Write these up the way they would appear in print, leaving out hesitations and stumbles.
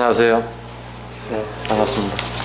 안녕하세요. 네, 반갑습니다.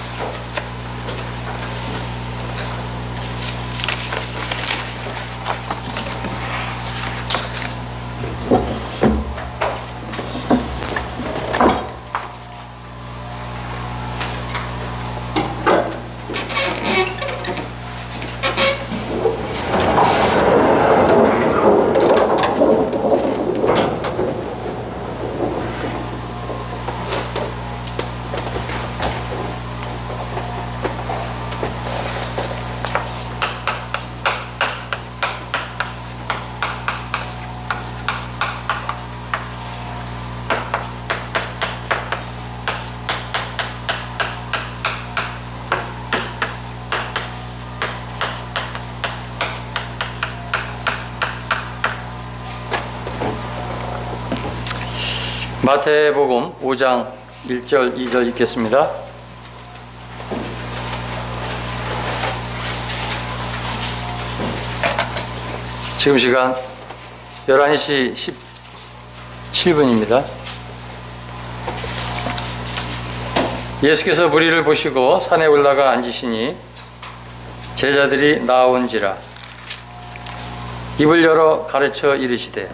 마태복음 5장 1절 2절 읽겠습니다. 지금 시간 11시 17분입니다. 예수께서 무리를 보시고 산에 올라가 앉으시니 제자들이 나온지라 입을 열어 가르쳐 이르시되.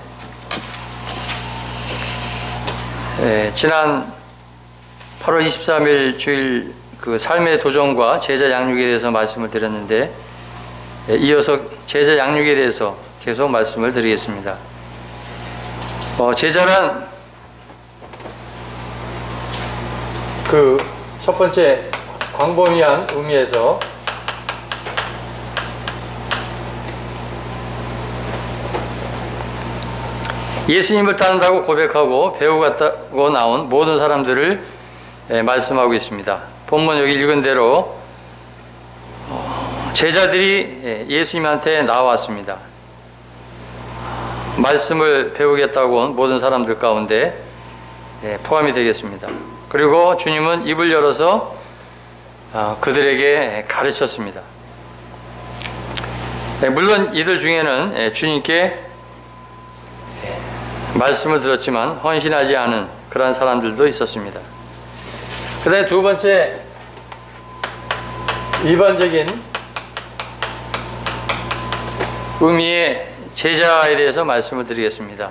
지난 8월 23일 주일 그 삶의 도전과 제자 양육에 대해서 말씀을 드렸는데, 이어서 제자 양육에 대해서 계속 말씀을 드리겠습니다. 제자란 그 첫 번째 광범위한 의미에서 예수님을 따른다고 고백하고 배우겠다고 나온 모든 사람들을 말씀하고 있습니다. 본문 여기 읽은 대로 제자들이 예수님한테 나왔습니다. 말씀을 배우겠다고 온 모든 사람들 가운데 포함이 되겠습니다. 그리고 주님은 입을 열어서 그들에게 가르쳤습니다. 물론 이들 중에는 주님께 말씀을 들었지만 헌신하지 않은 그러한 사람들도 있었습니다. 그 다음에 두 번째, 일반적인 의미의 제자에 대해서 말씀을 드리겠습니다.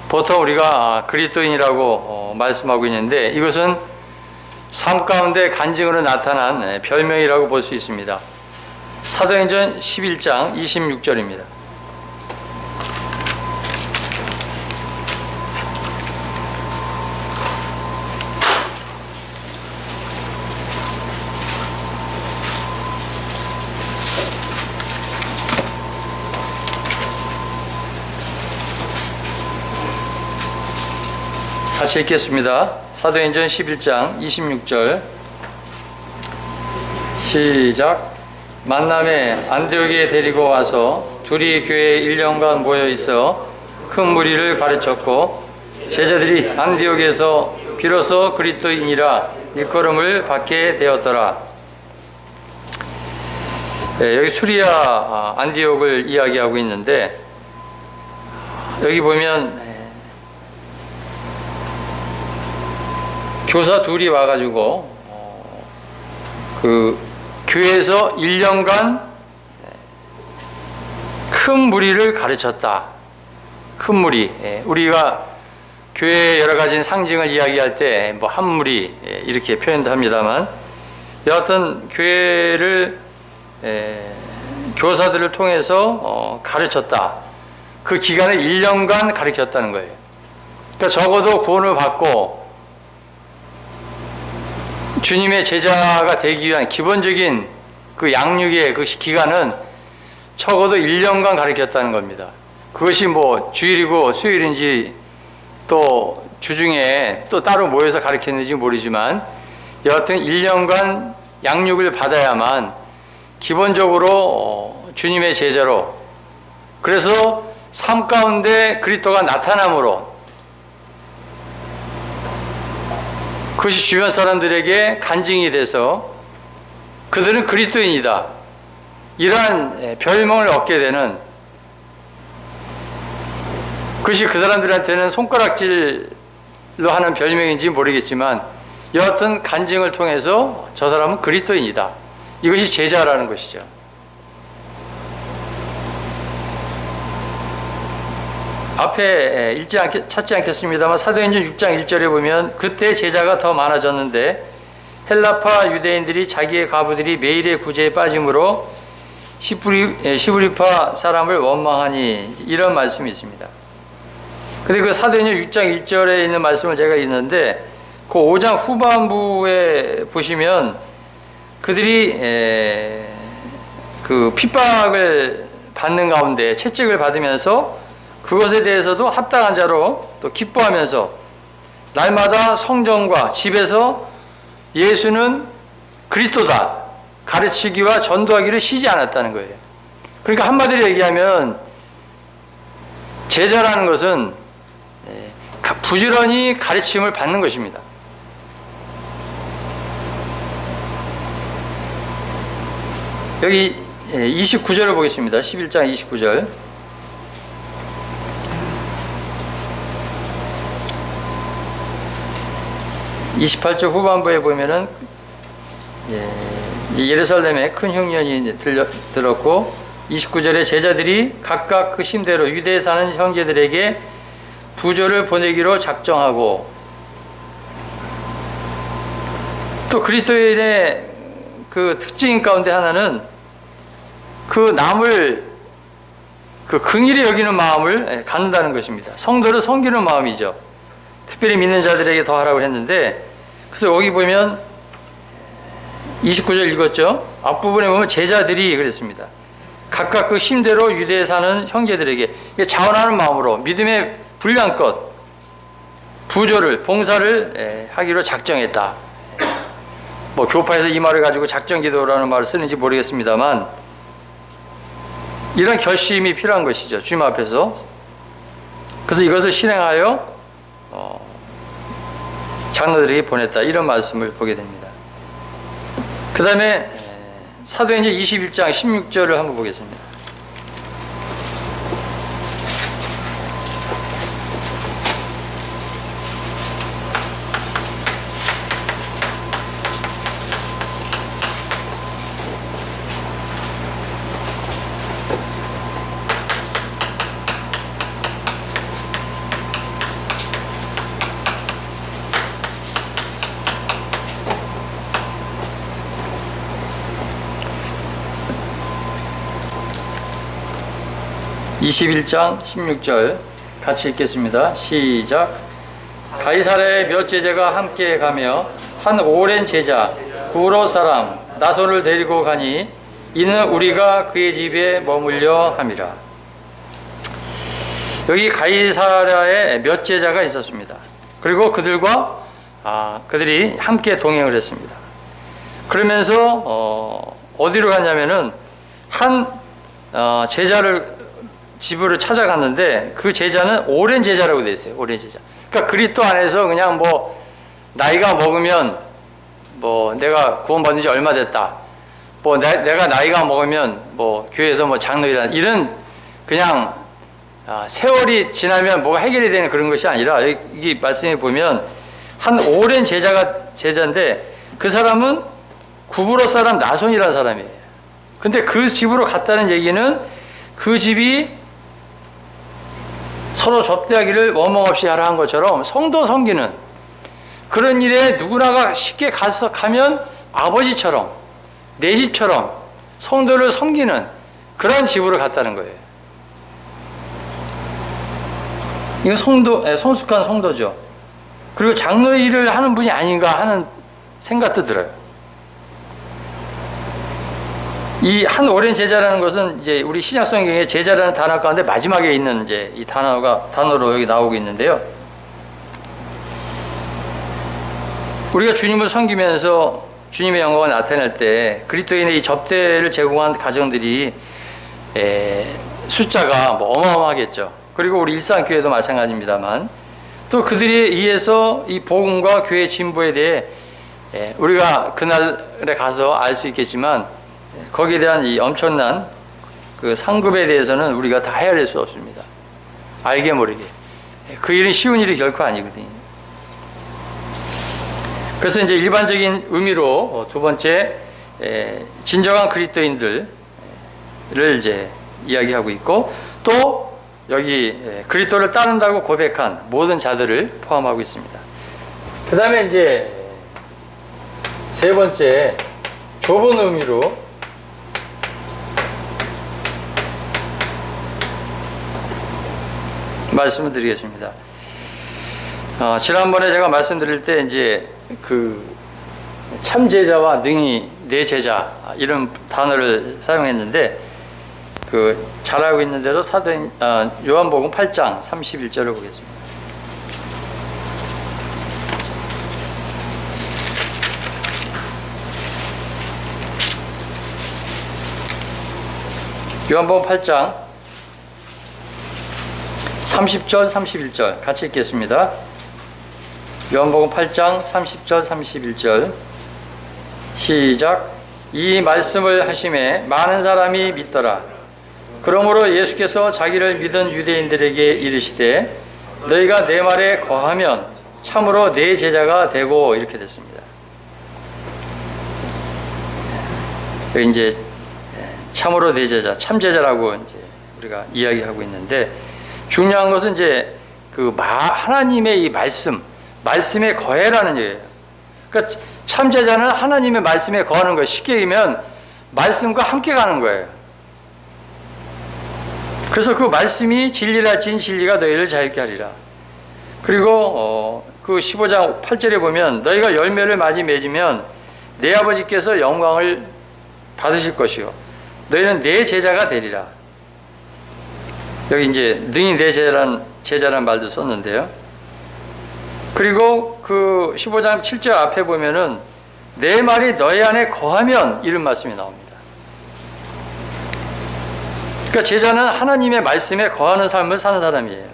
보통 우리가 그리스도인이라고 말씀하고 있는데, 이것은 삶 가운데 간증으로 나타난 별명이라고 볼 수 있습니다. 사도행전 11장 26절입니다. 같이 읽겠습니다. 사도행전 11장 26절 시작. 만남에 안디옥에 데리고 와서 둘이 교회에 1년간 모여 있어 큰 무리를 가르쳤고, 제자들이 안디옥에서 비로소 그리스도인이라 일컬음을 받게 되었더라. 여기 수리아 안디옥을 이야기하고 있는데, 여기 보면 교사 둘이 와가지고 그 교회에서 1년간 큰 무리를 가르쳤다. 큰 무리. 우리가 교회의 여러 가지 상징을 이야기할 때 뭐 한 무리 이렇게 표현도 합니다만, 여하튼 교회를 교사들을 통해서 가르쳤다. 그 기간에 1년간 가르쳤다는 거예요. 그러니까 적어도 구원을 받고 주님의 제자가 되기 위한 기본적인 그 양육의 그 기간은 적어도 1년간 가르쳤다는 겁니다. 그것이 뭐 주일이고 수요일인지 또 주중에 또 따로 모여서 가르쳤는지 모르지만, 여하튼 1년간 양육을 받아야만 기본적으로 주님의 제자로, 그래서 삶 가운데 그리스도가 나타남으로 그것이 주변 사람들에게 간증이 돼서 그들은 그리스도인이다, 이러한 별명을 얻게 되는, 그것이 그 사람들한테는 손가락질로 하는 별명인지 모르겠지만 여하튼 간증을 통해서 저 사람은 그리스도인이다. 이것이 제자라는 것이죠. 앞에 찾지 않겠습니다만 사도행전 6장 1절에 보면 그때 제자가 더 많아졌는데 헬라파 유대인들이 자기의 과부들이 매일의 구제에 빠짐으로 시브리파 사람을 원망하니, 이런 말씀이 있습니다. 근데 그 사도행전 6장 1절에 있는 말씀을 제가 읽는데 그 5장 후반부에 보시면 그들이 그 핍박을 받는 가운데 채찍을 받으면서 그것에 대해서도 합당한 자로 또 기뻐하면서 날마다 성전과 집에서 예수는 그리스도다 가르치기와 전도하기를 쉬지 않았다는 거예요. 그러니까 한마디로 얘기하면 제자라는 것은 부지런히 가르침을 받는 것입니다. 여기 29절을 보겠습니다. 11장 29절. (28절) 후반부에 보면은 이제 예루살렘에 큰 흉년이 들었고 29절에 제자들이 각각 그 힘대로 유대에 사는 형제들에게 부조를 보내기로 작정하고, 또 그리스도인의 그 특징 가운데 하나는 그 남을 그 긍휼히 여기는 마음을 갖는다는 것입니다. 성도를 섬기는 마음이죠. 특별히 믿는 자들에게 더 하라고 했는데, 그래서 여기 보면 29절 읽었죠? 앞부분에 보면 제자들이 그랬습니다. 각각 그 힘대로 유대에 사는 형제들에게 자원하는 마음으로 믿음의 분량껏 부조를 봉사를 하기로 작정했다. 뭐 교파에서 이 말을 가지고 작정기도라는 말을 쓰는지 모르겠습니다만 이런 결심이 필요한 것이죠. 주님 앞에서. 그래서 이것을 실행하여 장로들에게 보냈다. 이런 말씀을 보게 됩니다. 그 다음에 사도행전 21장 16절을 한번 보겠습니다. (21장 16절) 같이 읽겠습니다. 시작. 가이사랴의 몇 제자가 함께 가며 한 오랜 제자 구로 사람 나손을 데리고 가니 이는 우리가 그의 집에 머물려 함이라. 여기 가이사랴에 몇 제자가 있었습니다. 그리고 그들이 함께 동행을 했습니다. 그러면서 어디로 갔냐면은 한 제자를 집으로 찾아갔는데 그 제자는 오랜 제자라고 되어 있어요. 오랜 제자. 그러니까 그리스도 안에서 그냥 뭐 나이가 먹으면 뭐 내가 구원받은 지 얼마 됐다. 뭐 내가 나이가 먹으면 뭐 교회에서 뭐 장로이라 이런 그냥 세월이 지나면 뭐가 해결이 되는 그런 것이 아니라 여기 말씀에 보면 한 오랜 제자인데 그 사람은 구브로 사람 나손이라는 사람이에요. 근데 그 집으로 갔다는 얘기는 그 집이 서로 접대하기를 원망 없이 하라 한 것처럼 성도 섬기는 그런 일에 누구나가 쉽게 가면 아버지처럼 내 집처럼 성도를 섬기는 그런 집으로 갔다는 거예요. 이건 성숙한 성도죠. 그리고 장로의 일을 하는 분이 아닌가 하는 생각도 들어요. 이 한 오랜 제자라는 것은 이제 우리 신약 성경에 제자라는 단어 가운데 마지막에 있는 이제 이 단어로 여기 나오고 있는데요. 우리가 주님을 섬기면서 주님의 영광을 나타낼 때 그리스도인의 이 접대를 제공한 가정들이 숫자가 뭐 어마어마하겠죠. 그리고 우리 일산교회도 마찬가지입니다만 또 그들에 의해서 이 복음과 교회 진보에 대해 우리가 그날에 가서 알 수 있겠지만 거기에 대한 이 엄청난 그 상급에 대해서는 우리가 다 헤아릴 수 없습니다. 알게 모르게. 그 일은 쉬운 일이 결코 아니거든요. 그래서 이제 일반적인 의미로 두 번째 진정한 그리스도인들을 이제 이야기하고 있고, 또 여기 그리스도를 따른다고 고백한 모든 자들을 포함하고 있습니다. 그 다음에 이제 세 번째 좁은 의미로 말씀을 드리겠습니다. 지난번에 제가 말씀드릴 때 이제 그 참제자와 능히 내 제자 이런 단어를 사용했는데, 그 잘 알고 있는데도 요한복음 8장 31절을 보겠습니다. 요한복음 8장 30절 31절 같이 읽겠습니다. 요한복음 8장 30절 31절 시작. 이 말씀을 하심에 많은 사람이 믿더라. 그러므로 예수께서 자기를 믿은 유대인들에게 이르시되 너희가 내 말에 거하면 참으로 내 제자가 되고, 이렇게 됐습니다. 여기 이제 참으로 내 제자, 참제자라고 이제 우리가 이야기하고 있는데, 중요한 것은 이제 하나님의 이 말씀에 거해라는 얘기예요. 그러니까 참제자는 하나님의 말씀에 거하는 거예요. 쉽게 얘기하면 말씀과 함께 가는 거예요. 그래서 그 말씀이 진리라 진리가 너희를 자유케 하리라. 그리고 그 15장 8절에 보면 너희가 열매를 많이 맺으면 내 아버지께서 영광을 받으실 것이요 너희는 내 제자가 되리라. 여기 이제 능히 내 제자란 말도 썼는데요. 그리고 그 15장 7절 앞에 보면은 내 말이 너희 안에 거하면, 이런 말씀이 나옵니다. 그러니까 제자는 하나님의 말씀에 거하는 삶을 사는 사람이에요.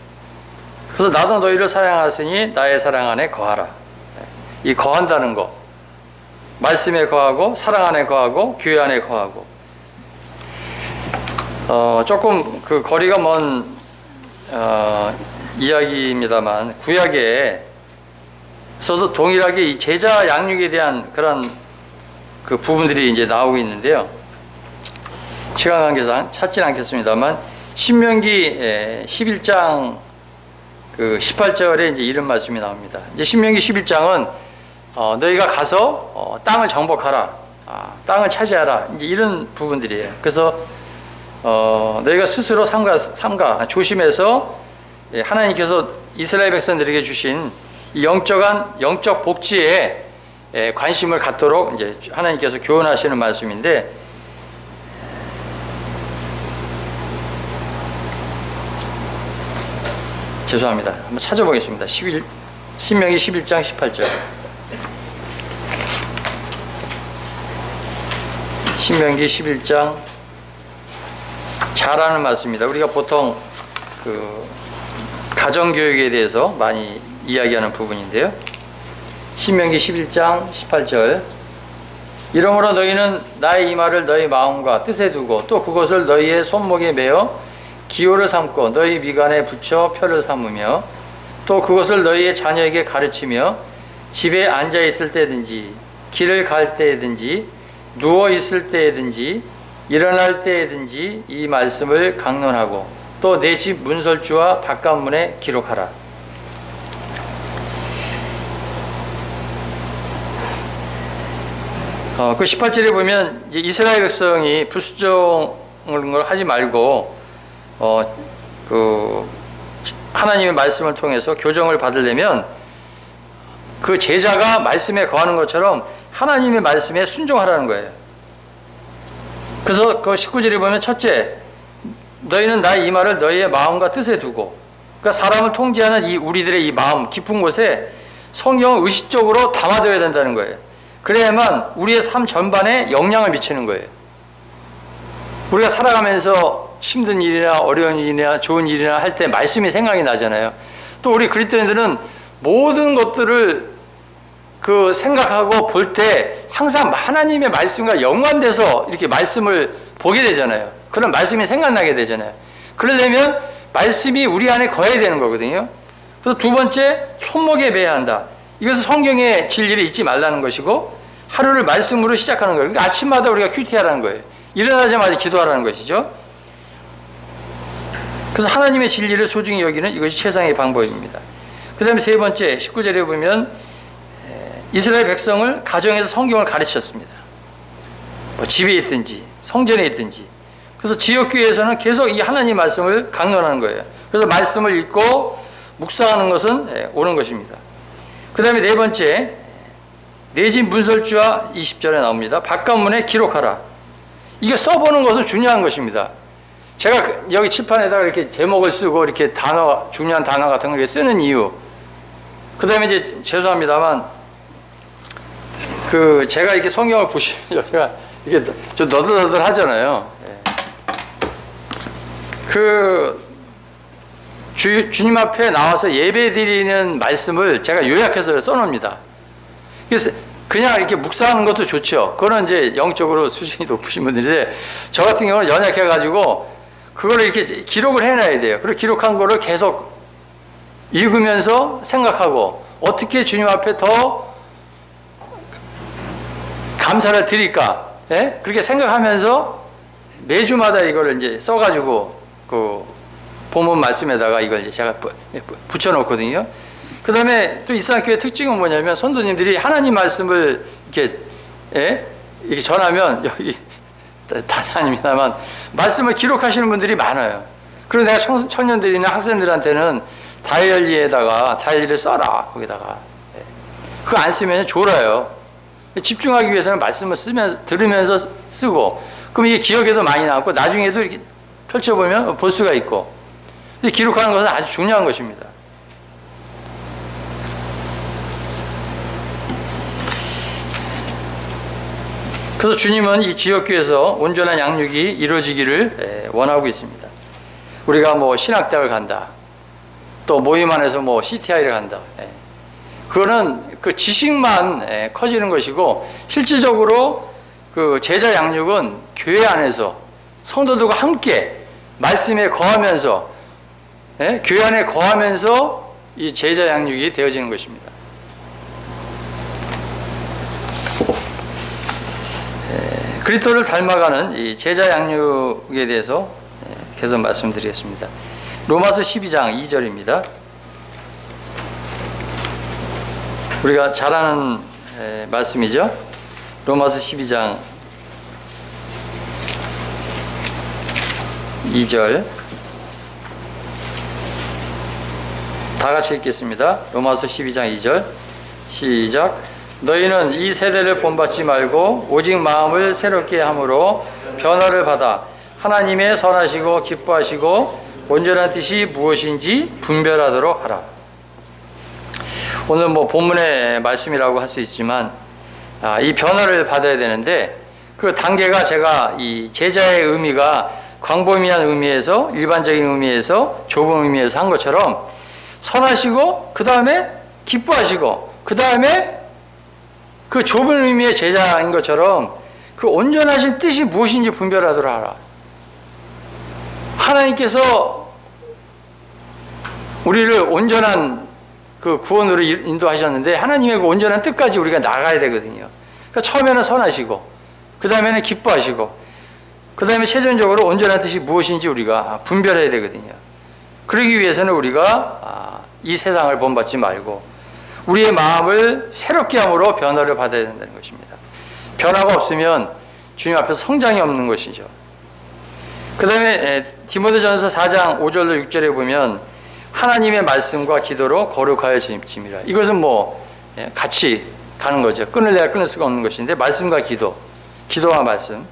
그래서 나도 너희를 사랑하시니 나의 사랑 안에 거하라. 이 거한다는 거, 말씀에 거하고 사랑 안에 거하고 교회 안에 거하고, 조금 그 거리가 먼 이야기입니다만 구약에서도 동일하게 이 제자 양육에 대한 그런 그 부분들이 이제 나오고 있는데요. 시간 관계상 찾지는 않겠습니다만 신명기 11장 그 18절에 이제 이런 말씀이 나옵니다. 이제 신명기 11장은 너희가 가서 땅을 정복하라, 땅을 차지하라, 이제 이런 부분들이에요. 그래서 너희가 스스로 삼가 조심해서 하나님께서 이스라엘 백성들에게 주신 이 영적 복지에 관심을 갖도록 이제 하나님께서 교훈하시는 말씀인데, 죄송합니다. 한번 찾아보겠습니다. 신명기 11장 18절. 신명기 11장 잘하는 말씀입니다. 우리가 보통 그 가정교육에 대해서 많이 이야기하는 부분인데요. 신명기 11장 18절. 이러므로 너희는 나의 이 말을 너희 마음과 뜻에 두고 또 그것을 너희의 손목에 매어 기호를 삼고 너희 미간에 붙여 표를 삼으며 또 그것을 너희의 자녀에게 가르치며 집에 앉아 있을 때든지 길을 갈 때든지 누워 있을 때든지 일어날 때든지 이 말씀을 강론하고 또 내 집 문설주와 바깥문에 기록하라. 그 18절에 보면 이제 이스라엘 백성이 불순종을 하지 말고 그 하나님의 말씀을 통해서 교정을 받으려면 그 제자가 말씀에 거하는 것처럼 하나님의 말씀에 순종하라는 거예요. 그래서 그 19절에 보면 첫째, 너희는 나의 이 말을 너희의 마음과 뜻에 두고, 그러니까 사람을 통제하는 이 우리들의 이 마음 깊은 곳에 성경을 의식적으로 담아둬야 된다는 거예요. 그래야만 우리의 삶 전반에 영향을 미치는 거예요. 우리가 살아가면서 힘든 일이나 어려운 일이나 좋은 일이나 할 때 말씀이 생각이 나잖아요. 또 우리 그리스도인들은 모든 것들을 그 생각하고 볼 때 항상 하나님의 말씀과 연관돼서 이렇게 말씀을 보게 되잖아요. 그런 말씀이 생각나게 되잖아요. 그러려면 말씀이 우리 안에 거해야 되는 거거든요. 그래서 두 번째, 손목에 매야 한다. 이것은 성경의 진리를 잊지 말라는 것이고 하루를 말씀으로 시작하는 거예요. 그러니까 아침마다 우리가 큐티하라는 거예요. 일어나자마자 기도하라는 것이죠. 그래서 하나님의 진리를 소중히 여기는 이것이 최상의 방법입니다. 그 다음에 세 번째 19절에 보면 이스라엘 백성을 가정에서 성경을 가르쳤습니다. 뭐 집에 있든지 성전에 있든지. 그래서 지역교회에서는 계속 이 하나님 말씀을 강론하는 거예요. 그래서 말씀을 읽고 묵상하는 것은 옳은 것입니다. 그 다음에 네 번째 내진 문설주와 20절에 나옵니다. 바깥문에 기록하라. 이게 써보는 것은 중요한 것입니다. 제가 여기 칠판에다가 이렇게 제목을 쓰고 이렇게 단어, 중요한 단어 같은 걸 이렇게 쓰는 이유. 그 다음에 이제 죄송합니다만 제가 이렇게 성경을 보시면 여기가 이게 좀 너덜너덜 하잖아요. 주님 앞에 나와서 예배 드리는 말씀을 제가 요약해서 써놓습니다. 그래서 그냥 이렇게 묵상하는 것도 좋죠. 그거는 이제 영적으로 수준이 높으신 분들인데 저 같은 경우는 연약해가지고 그거를 이렇게 기록을 해놔야 돼요. 그리고 기록한 거를 계속 읽으면서 생각하고 어떻게 주님 앞에 더 감사를 드릴까? 예? 그렇게 생각하면서 매주마다 이거를 이제 써가지고 그 본문 말씀에다가 이걸 이제 제가 붙여놓거든요. 그 다음에 또 이스라엘교회 특징은 뭐냐면 선도님들이 하나님 말씀을 이렇게, 예? 이렇게 전하면 여기 하나님이나만 말씀을 기록하시는 분들이 많아요. 그래서 내가 청년들이나 학생들한테는 다이어리를 써라 거기다가. 예. 그거 안 쓰면 졸아요. 집중하기 위해서는 말씀을 들으면서 쓰고, 그럼 이게 기억에도 많이 남고 나중에도 이렇게 펼쳐보면 볼 수가 있고. 기록하는 것은 아주 중요한 것입니다. 그래서 주님은 이 지역교회에서 온전한 양육이 이루어지기를 원하고 있습니다. 우리가 뭐 신학대학을 간다, 또 모임 안에서 뭐 CTI를 간다. 그거는 그 지식만 커지는 것이고 실질적으로 그 제자 양육은 교회 안에서 성도들과 함께 말씀에 거하면서 교회 안에 거하면서 이 제자 양육이 되어지는 것입니다. 그리스도를 닮아가는 이 제자 양육에 대해서 계속 말씀드리겠습니다. 로마서 12장 2절입니다. 우리가 잘 아는 말씀이죠. 로마서 12장 2절 다 같이 읽겠습니다. 로마서 12장 2절 시작. 너희는 이 세대를 본받지 말고 오직 마음을 새롭게 함으로 변화를 받아 하나님의 선하시고 기뻐하시고 온전한 뜻이 무엇인지 분별하도록 하라. 오늘 뭐 본문의 말씀이라고 할 수 있지만 이 변화를 받아야 되는데 그 단계가 제가 이 제자의 의미가 광범위한 의미에서 일반적인 의미에서 좁은 의미에서 한 것처럼 선하시고 그 다음에 기뻐하시고 그 다음에 그 좁은 의미의 제자인 것처럼 그 온전하신 뜻이 무엇인지 분별하도록 하라. 하나님께서 우리를 온전한 그 구원으로 인도하셨는데 하나님의 그 온전한 뜻까지 우리가 나가야 되거든요. 그러니까 처음에는 선하시고 그 다음에는 기뻐하시고 그 다음에 최종적으로 온전한 뜻이 무엇인지 우리가 분별해야 되거든요. 그러기 위해서는 우리가 이 세상을 본받지 말고 우리의 마음을 새롭게 함으로 변화를 받아야 된다는 것입니다. 변화가 없으면 주님 앞에서 성장이 없는 것이죠. 그 다음에 디모데전서 4장 5절로 6절에 보면 하나님의 말씀과 기도로 거룩하여 짐이라. 이것은 뭐 같이 가는 거죠. 끊을 수가 없는 것인데 말씀과 기도와 말씀.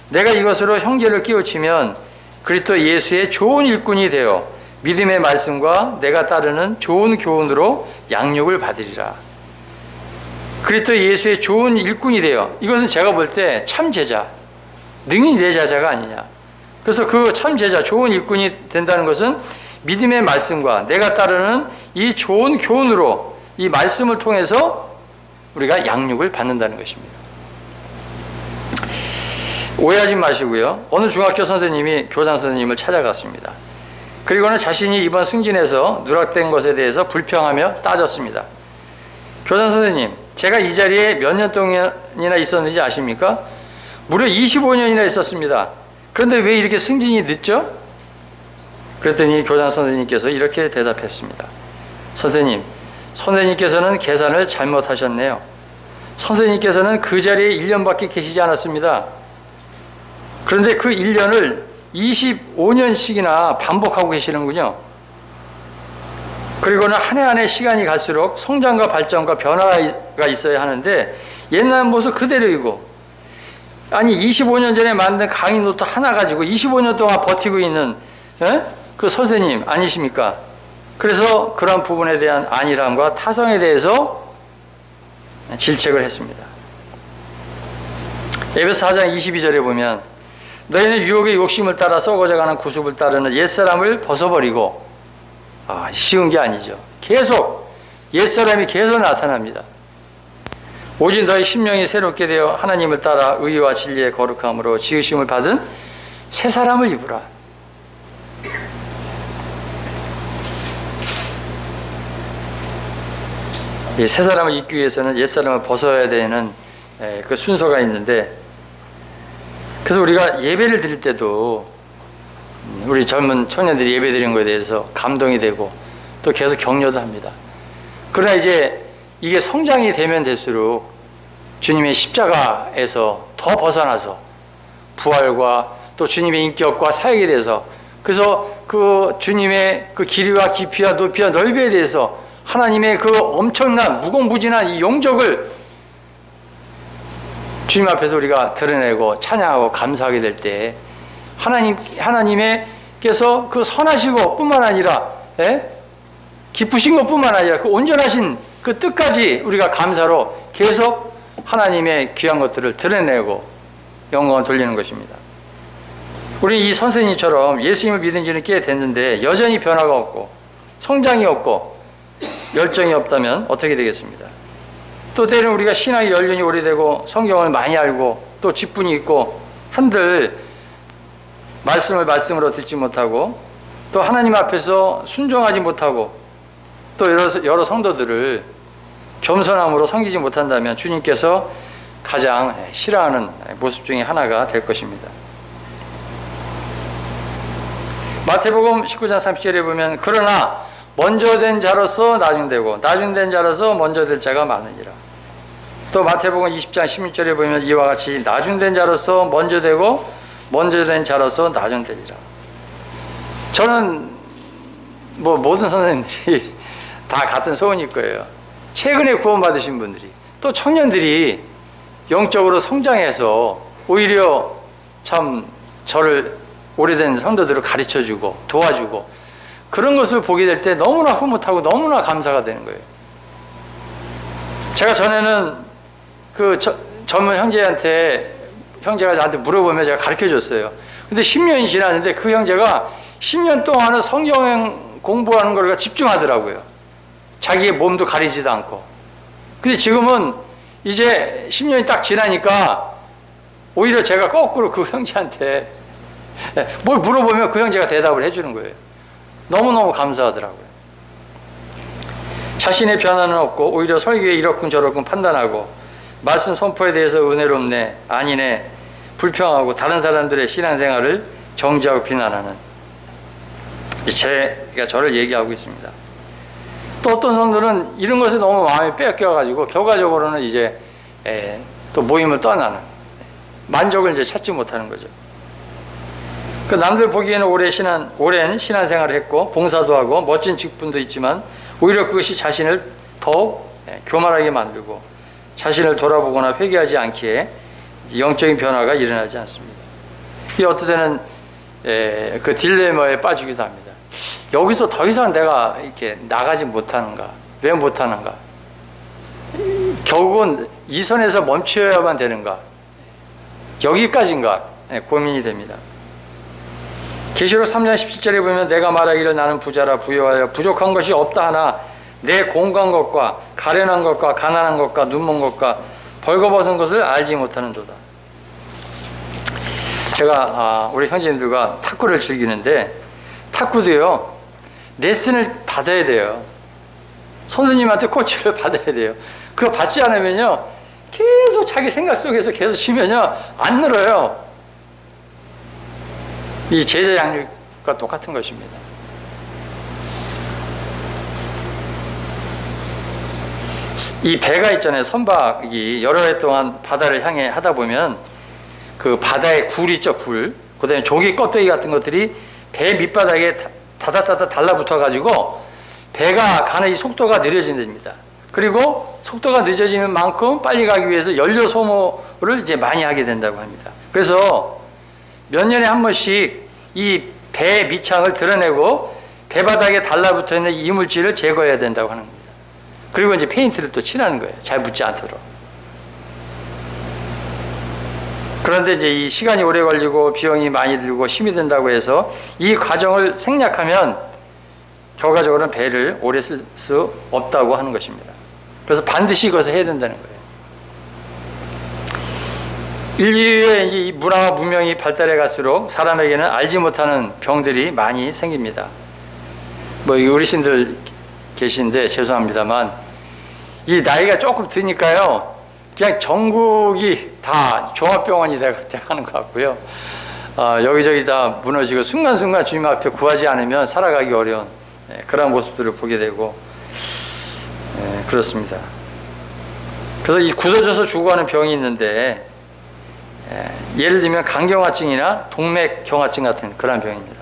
내가 이것으로 형제를 깨우치면 그리스도 예수의 좋은 일꾼이 되어 믿음의 말씀과 내가 따르는 좋은 교훈으로 양육을 받으리라. 그리스도 예수의 좋은 일꾼이 되어, 이것은 제가 볼 때 참 제자, 능히 내 제자가 아니냐. 그래서 그 참 제자, 좋은 일꾼이 된다는 것은 믿음의 말씀과 내가 따르는 이 좋은 교훈으로 이 말씀을 통해서 우리가 양육을 받는다는 것입니다. 오해하지 마시고요. 어느 중학교 선생님이 교장 선생님을 찾아갔습니다. 그리고는 자신이 이번 승진에서 누락된 것에 대해서 불평하며 따졌습니다. 교장 선생님, 제가 이 자리에 몇 년 동안이나 있었는지 아십니까? 무려 25년이나 있었습니다. 그런데 왜 이렇게 승진이 늦죠? 그랬더니 교장 선생님께서 이렇게 대답했습니다. 선생님께서는 계산을 잘못하셨네요. 선생님께서는 그 자리에 1년밖에 계시지 않았습니다. 그런데 그 1년을 25년씩이나 반복하고 계시는군요. 그리고는 한 해 한 해 시간이 갈수록 성장과 발전과 변화가 있어야 하는데 옛날 모습 그대로이고, 아니 25년 전에 만든 강의 노트 하나 가지고 25년 동안 버티고 있는 그 선생님 아니십니까? 그래서 그런 부분에 대한 안일함과 타성에 대해서 질책을 했습니다. 에베소 4장 22절에 보면 너희는 유혹의 욕심을 따라 썩어져가는 구습을 따르는 옛사람을 벗어버리고, 쉬운 게 아니죠. 계속 옛사람이 계속 나타납니다. 오직 너희 심령이 새롭게 되어 하나님을 따라 의와 진리의 거룩함으로 지으심을 받은 새 사람을 입으라. 이 새 사람을 입기 위해서는 옛 사람을 벗어야 되는 그 순서가 있는데, 그래서 우리가 예배를 드릴 때도 우리 젊은 청년들이 예배 드리는 것에 대해서 감동이 되고 또 계속 격려도 합니다. 그러나 이제 이게 성장이 되면 될수록 주님의 십자가에서 더 벗어나서 부활과 또 주님의 인격과 사역에 대해서, 그래서 그 주님의 그 길이와 깊이와 높이와 넓이에 대해서 하나님의 그 엄청난 무궁무진한 이 용적을 주님 앞에서 우리가 드러내고 찬양하고 감사하게 될 때 하나님께서 그 선하시고 뿐만 아니라 기쁘신 것 뿐만 아니라 그 온전하신 그 뜻까지 우리가 감사로 계속 하나님의 귀한 것들을 드러내고 영광을 돌리는 것입니다. 우리 이 선생님처럼 예수님을 믿은 지는 꽤 됐는데 여전히 변화가 없고 성장이 없고 열정이 없다면 어떻게 되겠습니다? 또 때로는 우리가 신앙의 연륜이 오래되고 성경을 많이 알고 또 직분이 있고 한들 말씀을 말씀으로 듣지 못하고 또 하나님 앞에서 순종하지 못하고 또 여러 성도들을 겸손함으로 섬기지 못한다면 주님께서 가장 싫어하는 모습 중에 하나가 될 것입니다. 마태복음 19장 30절에 보면 그러나 먼저 된 자로서 나중되고 나중된 자로서 먼저 될 자가 많으니라. 또 마태복음 20장 16절에 보면 이와 같이 나중된 자로서 먼저 되고 먼저 된 자로서 나중되리라. 저는 모든 선생님들이 다 같은 소원일 거예요. 최근에 구원받으신 분들이 또 청년들이 영적으로 성장해서 오히려 참 저를 오래된 성도들을 가르쳐주고 도와주고 그런 것을 보게 될 때 너무나 흐뭇하고 너무나 감사가 되는 거예요. 제가 전에는 그 젊은 형제가 저한테 물어보면 제가 가르쳐 줬어요. 근데 10년이 지났는데 그 형제가 10년 동안은 성경 공부하는 걸 집중하더라고요. 자기의 몸도 가리지도 않고. 근데 지금은 이제 10년이 딱 지나니까 오히려 제가 거꾸로 그 형제한테 뭘 물어보면 그 형제가 대답을 해주는 거예요. 너무너무 감사하더라고요. 자신의 변화는 없고 오히려 설교에 이렇군 저렇군 판단하고 말씀 선포에 대해서 은혜롭네 아니네 불평하고 다른 사람들의 신앙생활을 정죄하고 비난하는 제가 저를 얘기하고 있습니다. 또 어떤 성도는 이런 것에 너무 마음이 뺏겨가지고 결과적으로는 이제 또 모임을 떠나는 만족을 이제 찾지 못하는 거죠. 그 남들 보기에는 오랜 신앙생활을 했고 봉사도 하고 멋진 직분도 있지만 오히려 그것이 자신을 더욱 교만하게 만들고 자신을 돌아보거나 회개하지 않기에 영적인 변화가 일어나지 않습니다. 이 어떨 때는 그 딜레마에 빠지기도 합니다. 여기서 더 이상 내가 이렇게 나가지 못하는가? 왜 못하는가? 결국은 이 선에서 멈춰야만 되는가? 여기까지인가? 고민이 됩니다. 계시록 3장 17절에 보면 내가 말하기를 나는 부자라 부유하여 부족한 것이 없다 하나 내 공고한 것과 가련한 것과 가난한 것과 눈먼 것과 벌거벗은 것을 알지 못하는도다. 제가 우리 형제님들과 탁구를 즐기는데 탁구도요 레슨을 받아야 돼요. 선생님한테 코치를 받아야 돼요. 그거 받지 않으면요, 계속 자기 생각 속에서 계속 치면요, 안 늘어요. 이 제자 양육과 똑같은 것입니다. 이 배가 있잖아요. 선박이 여러 해 동안 바다를 향해 하다 보면 그 바다의 굴 있죠, 굴. 그 다음에 조개 껍데기 같은 것들이 배 밑바닥에 다다다다 달라붙어 가지고 배가 가는 이 속도가 느려진답니다. 그리고 속도가 늦어지는 만큼 빨리 가기 위해서 연료 소모를 이제 많이 하게 된다고 합니다. 그래서 몇 년에 한 번씩 이 배 밑창을 드러내고 배 바닥에 달라붙어 있는 이물질을 제거해야 된다고 하는 겁니다. 그리고 이제 페인트를 또 칠하는 거예요. 잘 묻지 않도록. 그런데 이제 이 시간이 오래 걸리고 비용이 많이 들고 힘이 든다고 해서 이 과정을 생략하면 결과적으로는 배를 오래 쓸 수 없다고 하는 것입니다. 그래서 반드시 이것을 해야 된다는 거예요. 인류의 이제 이 문화와 문명이 발달해 갈수록 사람에게는 알지 못하는 병들이 많이 생깁니다. 뭐 어르신들 계신데 죄송합니다만 이 나이가 조금 드니까요, 그냥 전국이 다 종합병원이 돼가는 것 같고요. 여기저기 다 무너지고 순간순간 주님 앞에 구하지 않으면 살아가기 어려운 그런 모습들을 보게 되고 그렇습니다. 그래서 이 굳어져서 죽어가는 병이 있는데 예를 들면 간경화증이나 동맥경화증 같은 그런 병입니다.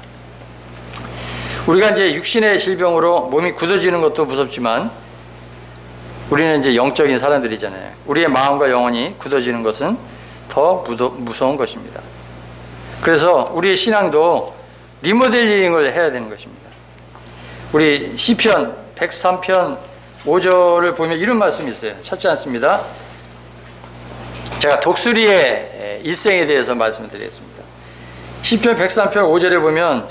우리가 이제 육신의 질병으로 몸이 굳어지는 것도 무섭지만 우리는 이제 영적인 사람들이잖아요. 우리의 마음과 영혼이 굳어지는 것은 더 무서운 것입니다. 그래서 우리의 신앙도 리모델링을 해야 되는 것입니다. 우리 시편 103편 5절을 보면 이런 말씀이 있어요. 찾지 않습니다. 제가 독수리의 일생에 대해서 말씀을 드리겠습니다. 시편 103편 5절에 보면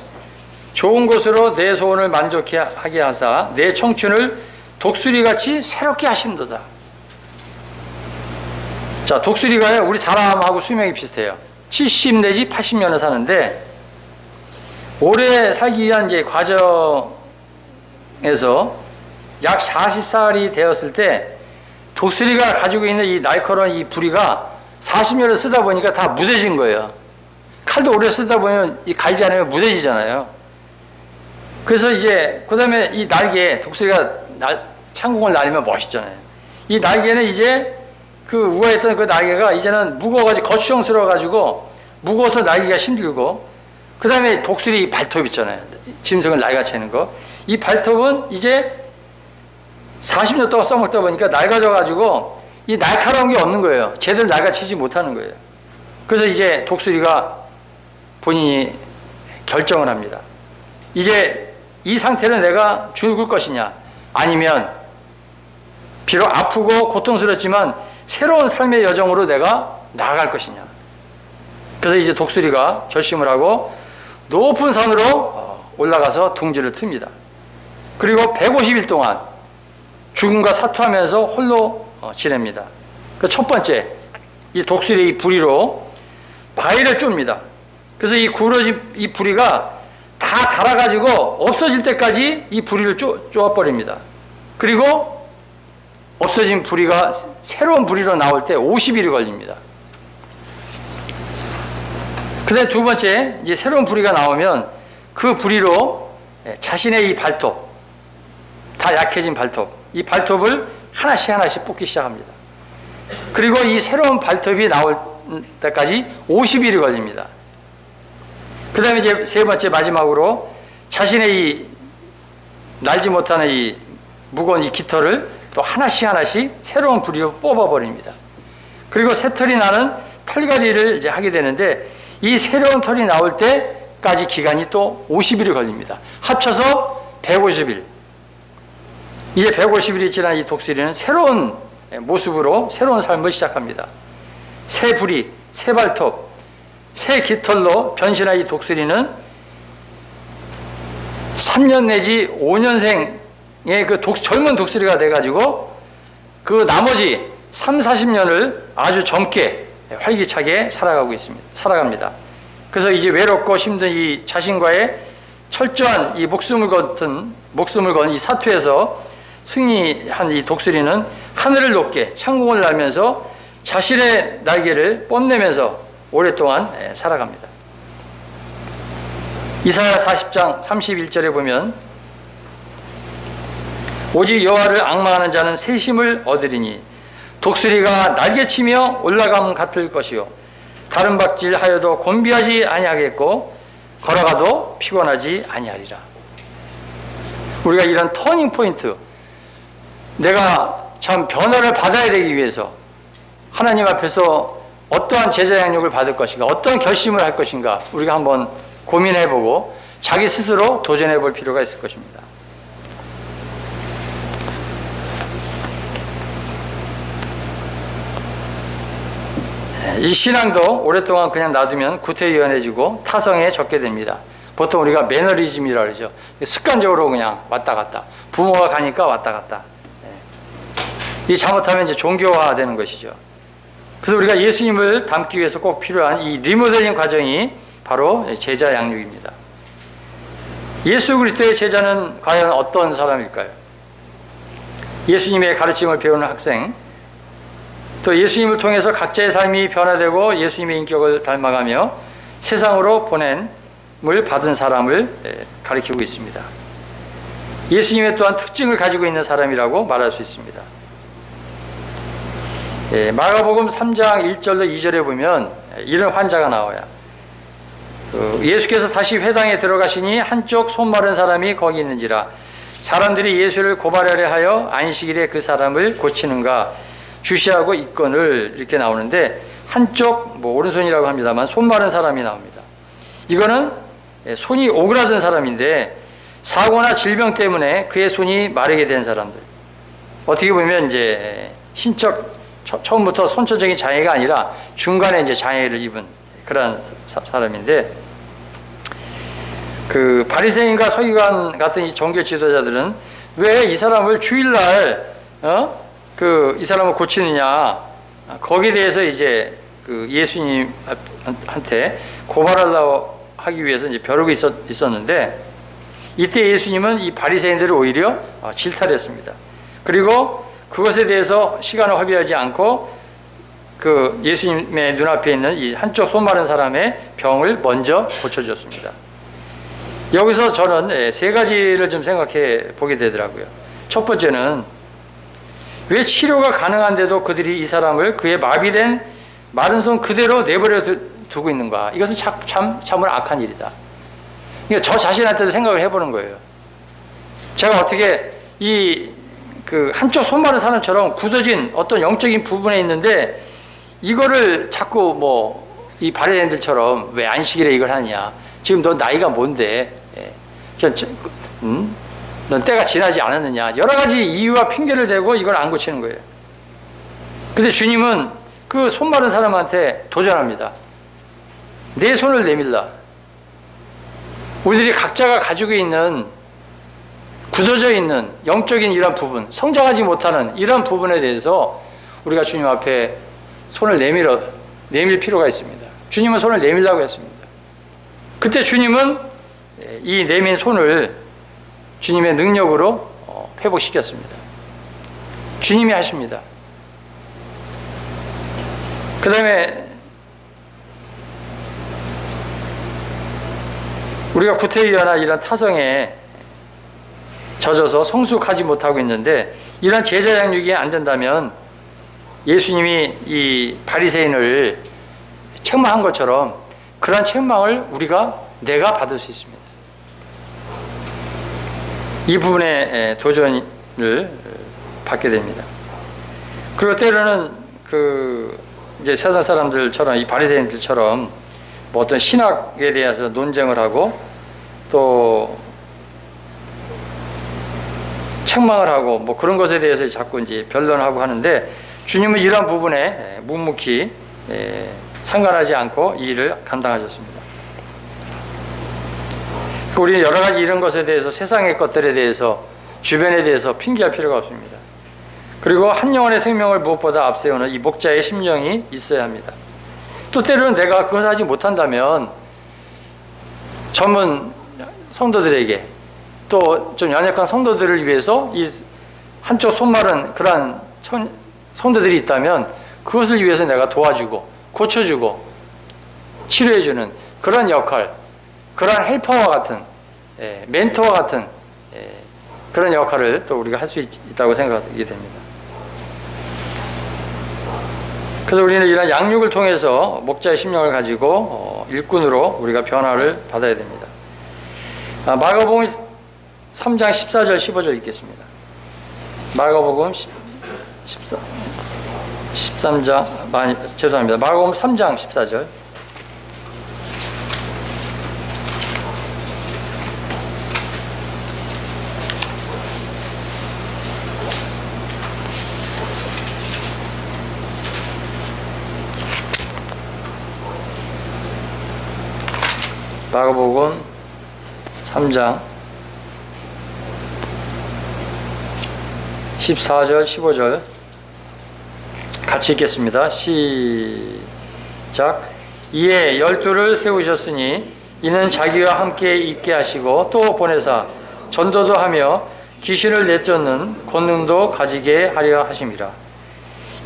좋은 것으로 내 소원을 만족해 하게 하사 내 청춘을 독수리같이 새롭게 하신도다. 자, 독수리가요, 우리 사람하고 수명이 비슷해요. 70 내지 80년을 사는데 오래 살기 위한 이제 과정에서 약 40살이 되었을 때 독수리가 가지고 있는 이 날카로운 이 부리가 40년을 쓰다 보니까 다 무뎌진 거예요. 칼도 오래 쓰다 보면 이 갈지 않으면 무뎌지잖아요. 그래서 이제 그 다음에 이 날개, 독수리가 창공을 날리면 멋있잖아요. 이 날개는 이제 그 우아했던 그 날개가 이제는 무거워가지고 거추장스러워가지고 무거워서 날기가 힘들고, 그 다음에 독수리 발톱 있잖아요. 짐승을 날같이 하는 거. 이 발톱은 이제 40년 동안 써먹다 보니까 낡아져가지고 이 날카로운 게 없는 거예요. 제대로 날가치지 못하는 거예요. 그래서 이제 독수리가 본인이 결정을 합니다. 이제 이 상태로 내가 죽을 것이냐, 아니면 비록 아프고 고통스럽지만 새로운 삶의 여정으로 내가 나아갈 것이냐. 그래서 이제 독수리가 결심을 하고 높은 산으로 올라가서 둥지를 틉니다. 그리고 150일 동안 죽음과 사투하면서 홀로 지냅니다. 첫 번째, 이 독수리의 이 부리로 바위를 쫍니다. 그래서 이 구러진 이 부리가 다 닳아가지고 없어질 때까지 이 부리를 쪼아버립니다. 그리고 없어진 부리가 새로운 부리로 나올 때 50일이 걸립니다. 그 다음에 두 번째, 이제 새로운 부리가 나오면 그 부리로 자신의 이 발톱, 다 약해진 발톱, 이 발톱을 하나씩 하나씩 뽑기 시작합니다. 그리고 이 새로운 발톱이 나올 때까지 50일이 걸립니다. 그 다음에 이제 세 번째 마지막으로 자신의 이 날지 못하는 이 무거운 이 깃털을 또 하나씩 하나씩 새로운 부리로 뽑아버립니다. 그리고 새 털이 나는 털갈이를 이제 하게 되는데 이 새로운 털이 나올 때까지 기간이 또 50일이 걸립니다. 합쳐서 150일. 이제 150일이 지난 이 독수리는 새로운 모습으로 새로운 삶을 시작합니다. 새 부리, 새 발톱, 새 깃털로 변신한 이 독수리는 3년 내지 5년생의 그 젊은 독수리가 돼가지고 그 나머지 3, 40년을 아주 젊게 활기차게 살아갑니다. 그래서 이제 외롭고 힘든 이 자신과의 철저한 이 목숨을 건 이 사투에서 승리한 이 독수리는 하늘을 높게 창공을 날면서 자신의 날개를 뽐내면서 오랫동안 살아갑니다. 이사야 40장 31절에 보면 오직 여호와를 앙망하는 자는 새 힘을 얻으리니 독수리가 날개치며 올라감 같을 것이요 다른 박질하여도 곤비하지 아니하겠고 걸어가도 피곤하지 아니하리라. 우리가 이런 터닝 포인트, 내가 참 변화를 받아야 되기 위해서 하나님 앞에서 어떠한 제자 양육을 받을 것인가, 어떤 결심을 할 것인가 우리가 한번 고민해보고 자기 스스로 도전해볼 필요가 있을 것입니다. 이 신앙도 오랫동안 그냥 놔두면 구태의연해지고 타성에 젖게 됩니다. 보통 우리가 매너리즘이라고 그러죠. 습관적으로 그냥 왔다 갔다. 부모가 가니까 왔다 갔다. 이 잘못하면 이제 종교화되는 것이죠. 그래서 우리가 예수님을 닮기 위해서 꼭 필요한 이 리모델링 과정이 바로 제자 양육입니다. 예수 그리스도의 제자는 과연 어떤 사람일까요? 예수님의 가르침을 배우는 학생, 또 예수님을 통해서 각자의 삶이 변화되고 예수님의 인격을 닮아가며 세상으로 보냄을 받은 사람을 가리키고 있습니다. 예수님의 또한 특징을 가지고 있는 사람이라고 말할 수 있습니다. 마가복음 3장 1절로 2절에 보면 이런 환자가 나와요. 예수께서 다시 회당에 들어가시니 한쪽 손 마른 사람이 거기 있는지라 사람들이 예수를 고발하려 하여 안식일에 그 사람을 고치는가 주시하고 있거늘 이렇게 나오는데 한쪽 오른손이라고 합니다만 손 마른 사람이 나옵니다. 이거는 손이 오그라든 사람인데 사고나 질병 때문에 그의 손이 마르게 된 사람들. 어떻게 보면 이제 신적 처음부터 선천적인 장애가 아니라 중간에 이제 장애를 입은 그런 사람인데 그 바리새인과 서기관 같은 이 종교 지도자들은 왜 이 사람을 주일날 이 사람을 고치느냐 거기에 대해서 이제 그 예수님한테 고발하려고 하기 위해서 이제 벼르고 있었는데 이때 예수님은 이 바리새인들을 오히려 질타했습니다. 그리고 그것에 대해서 시간을 허비하지 않고 그 예수님의 눈앞에 있는 이 한쪽 손 마른 사람의 병을 먼저 고쳐줬습니다. 여기서 저는 세 가지를 좀 생각해 보게 되더라고요. 첫 번째는 왜 치료가 가능한데도 그들이 이 사람을 그의 마비된 마른 손 그대로 내버려 두고 있는가? 이것은 참으로 악한 일이다. 그러니까 저 자신한테도 생각을 해보는 거예요. 제가 어떻게 그 한쪽 손 마른 사람처럼 굳어진 어떤 영적인 부분에 있는데 이거를 자꾸 이 바리새인들처럼 왜 안식일에 이걸 하느냐? 지금 너 나이가 뭔데? 넌 때가 지나지 않았느냐? 여러 가지 이유와 핑계를 대고 이걸 안 고치는 거예요. 근데 주님은 그 손 마른 사람한테 도전합니다. 내 손을 내밀라. 우리들이 각자가 가지고 있는 굳어져 있는 영적인 이런 부분, 성장하지 못하는 이런 부분에 대해서 우리가 주님 앞에 손을 내밀 필요가 있습니다. 주님은 손을 내밀라고 했습니다. 그때 주님은 이 내민 손을 주님의 능력으로 회복시켰습니다. 주님이 하십니다. 그 다음에 우리가 구태의연한 이런 타성에 젖어서 성숙하지 못하고 있는데 이런 제자 양육이 안 된다면 예수님이 이 바리새인을 책망한 것처럼 그런 책망을 내가 받을 수 있습니다. 이 부분에 도전을 받게 됩니다. 그리고 때로는 이제 세상 사람들처럼 이 바리새인들처럼 어떤 신학에 대해서 논쟁을 하고 또 책망을 하고 그런 것에 대해서 자꾸 이제 변론하고 하는데 주님은 이러한 부분에 묵묵히 상관하지 않고 이 일을 감당하셨습니다. 우리는 여러 가지 이런 것에 대해서 세상의 것들에 대해서 주변에 대해서 핑계할 필요가 없습니다. 그리고 한 영혼의 생명을 무엇보다 앞세우는 이 목자의 심령이 있어야 합니다. 또 때로는 내가 그것을 하지 못한다면 전문 성도들에게 또 좀 연약한 성도들을 위해서 한쪽 손마른 그러한 성도들이 있다면 그것을 위해서 내가 도와주고 고쳐주고 치료해주는 그런 역할, 그런 헬퍼와 같은 멘토와 같은 그런 역할을 또 우리가 할 수 있다고 생각하게 됩니다. 그래서 우리는 이런 양육을 통해서 목자의 심령을 가지고 일꾼으로 우리가 변화를 받아야 됩니다. 마가복음 3장 14절 15절 읽겠습니다. 마가복음 13장 죄송합니다. 마가복음 3장 14절. 마가복음 3장 14절 15절 같이 읽겠습니다. 시작. 이에 12를 세우셨으니 이는 자기와 함께 있게 하시고 또 보내사 전도도 하며 귀신을 내쫓는 권능도 가지게 하려 하심이라.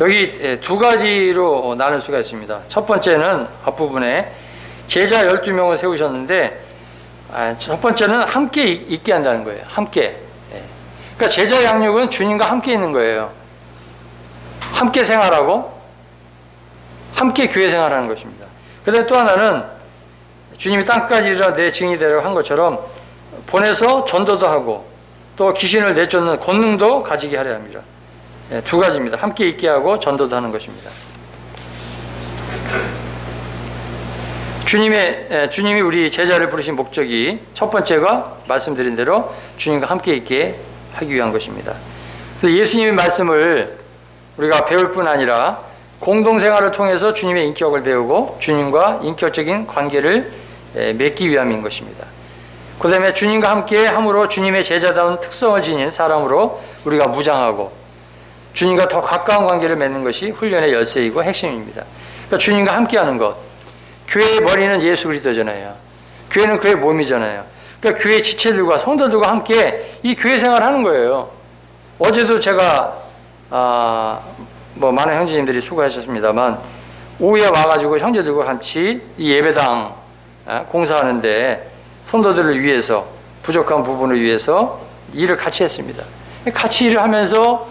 여기 두 가지로 나눌 수가 있습니다. 첫 번째는 앞부분에 제자 12명을 세우셨는데 첫 번째는 함께 있게 한다는 거예요. 함께. 그러니까 제자 양육은 주님과 함께 있는 거예요. 함께 생활하고 함께 교회 생활하는 것입니다. 그다음에 또 하나는 주님이 땅까지 이르러 내 증인이 되라고 한 것처럼 보내서 전도도 하고 또 귀신을 내쫓는 권능도 가지게 하려 합니다. 두 가지입니다. 함께 있게 하고 전도도 하는 것입니다. 주님이 우리 제자를 부르신 목적이 첫 번째가 말씀드린 대로 주님과 함께 있게 하기 위한 것입니다. 그래서 예수님의 말씀을 우리가 배울 뿐 아니라 공동생활을 통해서 주님의 인격을 배우고 주님과 인격적인 관계를 맺기 위함인 것입니다. 그 다음에 주님과 함께 함으로 주님의 제자다운 특성을 지닌 사람으로 우리가 무장하고 주님과 더 가까운 관계를 맺는 것이 훈련의 열쇠이고 핵심입니다. 그러니까 주님과 함께하는 것. 교회의 머리는 예수 그리스도잖아요. 교회는 그의 몸이잖아요. 그러니까 교회 지체들과 성도들과 함께 이 교회 생활을 하는 거예요. 어제도 제가 많은 형제님들이 수고하셨습니다만 오후에 와가지고 형제들과 같이 이 예배당 공사하는데 성도들을 위해서 부족한 부분을 위해서 일을 같이 했습니다. 같이 일을 하면서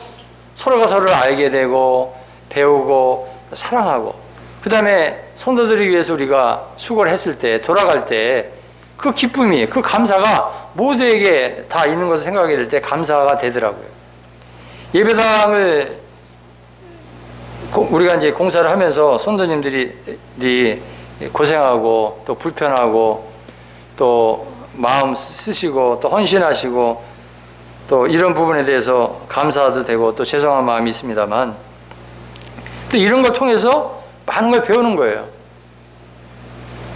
서로가 서로를 알게 되고 배우고 사랑하고 그 다음에 성도들을 위해서 우리가 수고를 했을 때 돌아갈 때 그 기쁨이 그 감사가 모두에게 다 있는 것을 생각하게 될 때 감사가 되더라고요. 예배당을 우리가 이제 공사를 하면서 성도님들이 고생하고 또 불편하고 또 마음 쓰시고 또 헌신하시고 또 이런 부분에 대해서 감사도 되고 또 죄송한 마음이 있습니다만 또 이런 걸 통해서 많은 걸 배우는 거예요.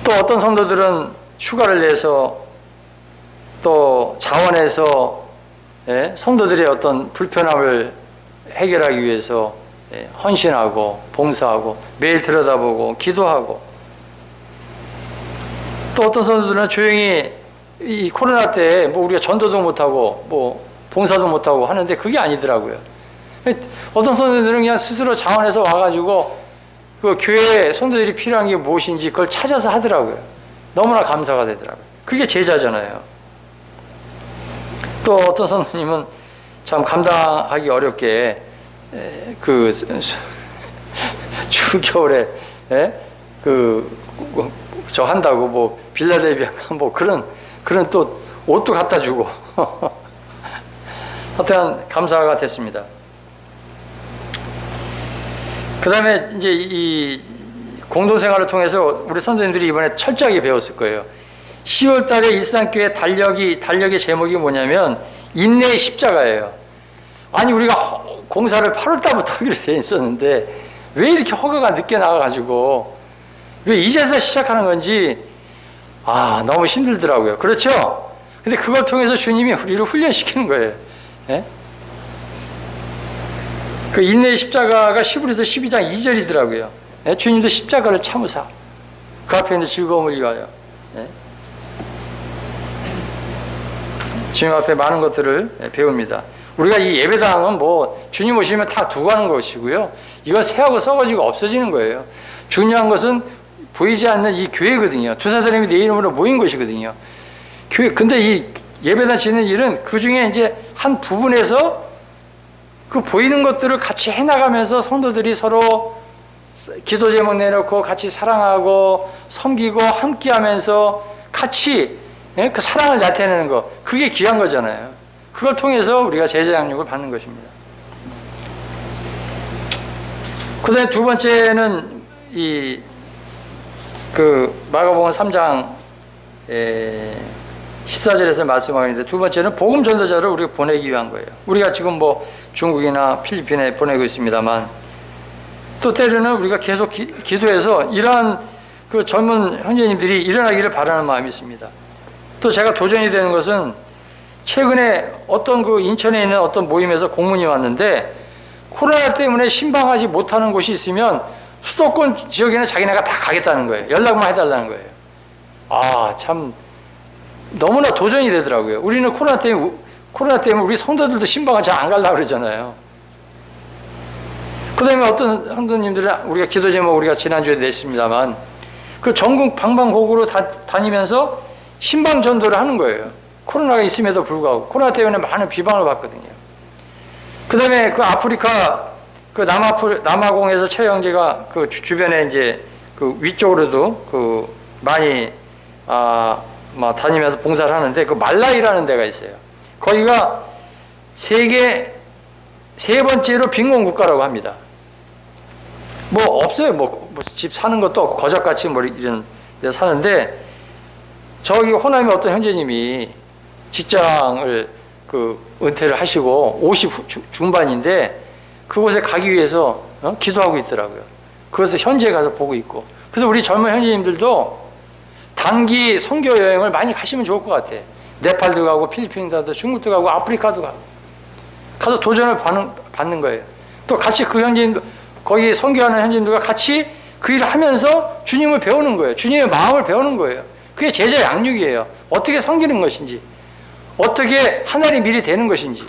또 어떤 성도들은 휴가를 내서 또 자원해서 성도들의 어떤 불편함을 해결하기 위해서 헌신하고 봉사하고 매일 들여다보고 기도하고 또 어떤 성도들은 조용히 이 코로나 때 뭐 우리가 전도도 못하고 뭐 봉사도 못하고 하는데 그게 아니더라고요. 어떤 성도들은 그냥 스스로 자원해서 와가지고 그 교회에 성도들이 필요한 게 무엇인지 그걸 찾아서 하더라고요. 너무나 감사가 되더라고요. 그게 제자잖아요. 또 어떤 성도님은 참 감당하기 어렵게 그 추겨울에 저 한다고 뭐 빌라델비아 뭐 그런 또 옷도 갖다 주고 하여튼 감사가 됐습니다. 그 다음에 이제 이 공동생활을 통해서 우리 선생님들이 이번에 철저하게 배웠을 거예요. 10월 달에 일산교회 달력의 제목이 뭐냐면 인내의 십자가예요. 아니 우리가 공사를 8월 달부터 하기로 돼 있었는데 왜 이렇게 허가가 늦게 나와가지고 왜 이제서 시작하는 건지 너무 힘들더라고요. 그렇죠? 근데 그걸 통해서 주님이 우리를 훈련시키는 거예요. 예? 그 인내의 십자가가 히브리서 12장 2절이더라고요. 예? 주님도 십자가를 참으사 그 앞에 있는 즐거움을 위하여. 예? 주님 앞에 많은 것들을 배웁니다. 우리가 이 예배당은 뭐 주님 오시면 다 두고 가는 것이고요. 이거 새하고 썩어지고 없어지는 거예요. 중요한 것은 보이지 않는 이 교회거든요. 두사 사람이 내 이름으로 모인 것이거든요. 교회, 근데 이 예배당 짓는 일은 그 중에 이제 한 부분에서 그 보이는 것들을 같이 해나가면서 성도들이 서로 기도 제목 내놓고 같이 사랑하고 섬기고 함께 하면서 같이 그 사랑을 나타내는 거, 그게 귀한 거잖아요. 그걸 통해서 우리가 제자 양육을 받는 것입니다. 그 다음에 두 번째는 마가복음 3장 14절에서 말씀하고 있는데, 두 번째는 복음 전도자를 우리가 보내기 위한 거예요. 우리가 지금 뭐 중국이나 필리핀에 보내고 있습니다만, 또 때로는 우리가 계속 기도해서 이러한 그 젊은 형제님들이 일어나기를 바라는 마음이 있습니다. 또 제가 도전이 되는 것은, 최근에 어떤 그 인천에 있는 어떤 모임에서 공문이 왔는데, 코로나 때문에 신방하지 못하는 곳이 있으면 수도권 지역에는 자기네가 다 가겠다는 거예요. 연락만 해달라는 거예요. 아, 참 너무나 도전이 되더라고요. 우리는 코로나 때문에 우리 성도들도 신방을 잘 안 가려고 그러잖아요. 그 다음에 어떤 성도님들은 우리가 기도 제목 우리가 지난주에 냈습니다만, 그 전국 방방곡곡으로 다니면서 신방 전도를 하는 거예요. 코로나가 있음에도 불구하고. 코로나 때문에 많은 비방을 받거든요. 그 다음에 그 아프리카, 그 남아공에서 최 형제가 그 주변에 이제 그 위쪽으로도 그 많이 다니면서 봉사를 하는데, 그 말라이라는 데가 있어요. 거기가 세계 세 번째로 빈곤 국가라고 합니다. 뭐 없어요. 뭐 집 사는 것도 없고 거적같이 뭐 이런 데 사는데, 저기 호남의 어떤 형제님이 직장을 그 은퇴를 하시고 50 중반인데 그곳에 가기 위해서 기도하고 있더라고요. 그것을 현지에 가서 보고 있고. 그래서 우리 젊은 형제님들도 단기 선교 여행을 많이 가시면 좋을 것 같아. 네팔도 가고 필리핀도 가고 중국도 가고 아프리카도 가고 가서 도전을 받는 거예요. 또 같이 그 형제님들, 거기 선교하는 형제님들과 같이 그 일을 하면서 주님을 배우는 거예요. 주님의 마음을 배우는 거예요. 그게 제자 양육이에요. 어떻게 섬기는 것인지, 어떻게 하나님 일이 되는 것인지.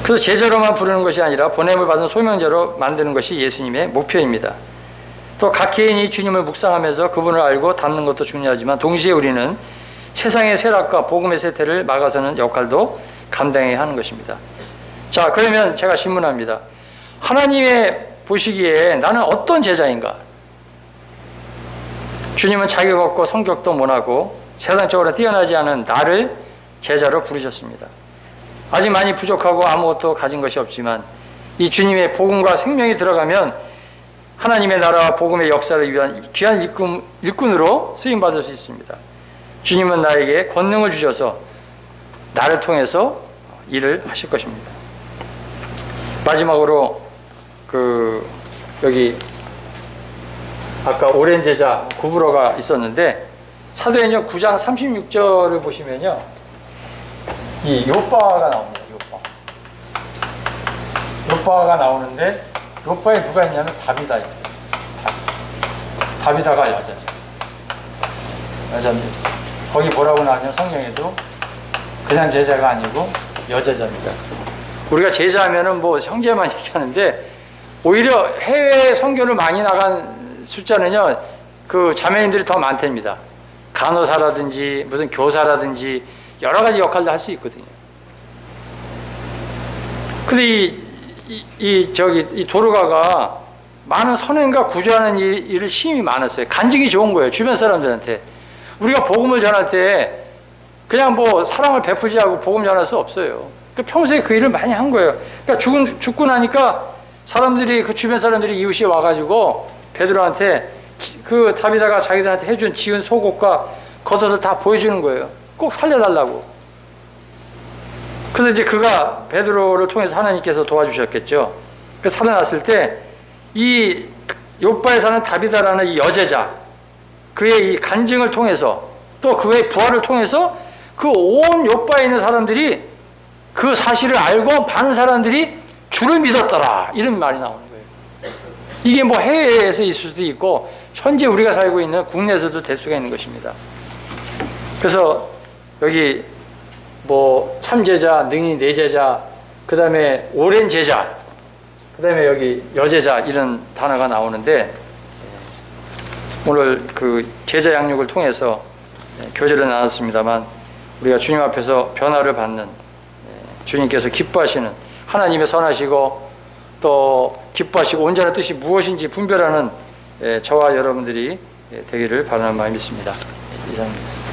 그래서 제자로만 부르는 것이 아니라 보냄을 받은 소명자로 만드는 것이 예수님의 목표입니다. 또 각 개인이 주님을 묵상하면서 그분을 알고 닮는 것도 중요하지만, 동시에 우리는 세상의 쇠락과 복음의 쇠퇴를 막아서는 역할도 감당해야 하는 것입니다. 자, 그러면 제가 질문합니다. 하나님의 보시기에 나는 어떤 제자인가? 주님은 자격 없고 성격도 못하고 세상적으로 뛰어나지 않은 나를 제자로 부르셨습니다. 아직 많이 부족하고 아무것도 가진 것이 없지만, 이 주님의 복음과 생명이 들어가면 하나님의 나라와 복음의 역사를 위한 귀한 일꾼으로 쓰임받을 수 있습니다. 주님은 나에게 권능을 주셔서 나를 통해서 일을 하실 것입니다. 마지막으로 여기 아까 오랜 제자 구브로가 있었는데, 사도행전 9장 36절을 보시면요, 이 요빠가 나옵니다. 요빠가 나오는데, 요빠에 누가 있냐면 다비다 있어요. 다비다가 여자인데 거기 뭐라고 나오냐면, 성경에도 그냥 제자가 아니고 여제자입니다. 우리가 제자하면은 뭐 형제만 얘기하는데, 오히려 해외 선교를 많이 나간 숫자는요, 그 자매님들이 더 많답니다. 간호사라든지 무슨 교사라든지 여러 가지 역할도 할 수 있거든요. 근데 이 도르가가 많은 선행과 구조하는 일을 심히 많았어요. 간증이 좋은 거예요, 주변 사람들한테. 우리가 복음을 전할 때 그냥 뭐 사랑을 베풀지 않고 복음 전할 수 없어요. 평소에 그 일을 많이 한 거예요. 그러니까 죽고 나니까 사람들이, 그 주변 사람들이 이웃이 와가지고 베드로한테 그 다비다가 자기들한테 해준 지은 속옷과 겉옷을 다 보여주는 거예요. 꼭 살려달라고. 그래서 이제 그가 베드로를 통해서 하나님께서 도와주셨겠죠. 그래서 살아났을 때 이 요빠에 사는 다비다라는 이 여제자, 그의 이 간증을 통해서, 또 그의 부활을 통해서 그 온 요빠에 있는 사람들이 그 사실을 알고 많은 사람들이 주를 믿었더라, 이런 말이 나오는 거예요. 이게 뭐 해외에서 있을 수도 있고 현재 우리가 살고 있는 국내에서도 될 수가 있는 것입니다. 그래서 여기 뭐 참제자, 능히 내제자, 그 다음에 오랜 제자, 그 다음에 여기 여제자 이런 단어가 나오는데 오늘 그 제자 양육을 통해서 교제를 나눴습니다만 우리가 주님 앞에서 변화를 받는 주님께서 기뻐하시는 하나님의 선하시고 또 기뻐하시고 온전한 뜻이 무엇인지 분별하는 저와 여러분들이 되기를 바라는 마음이 있습니다. 이상입니다.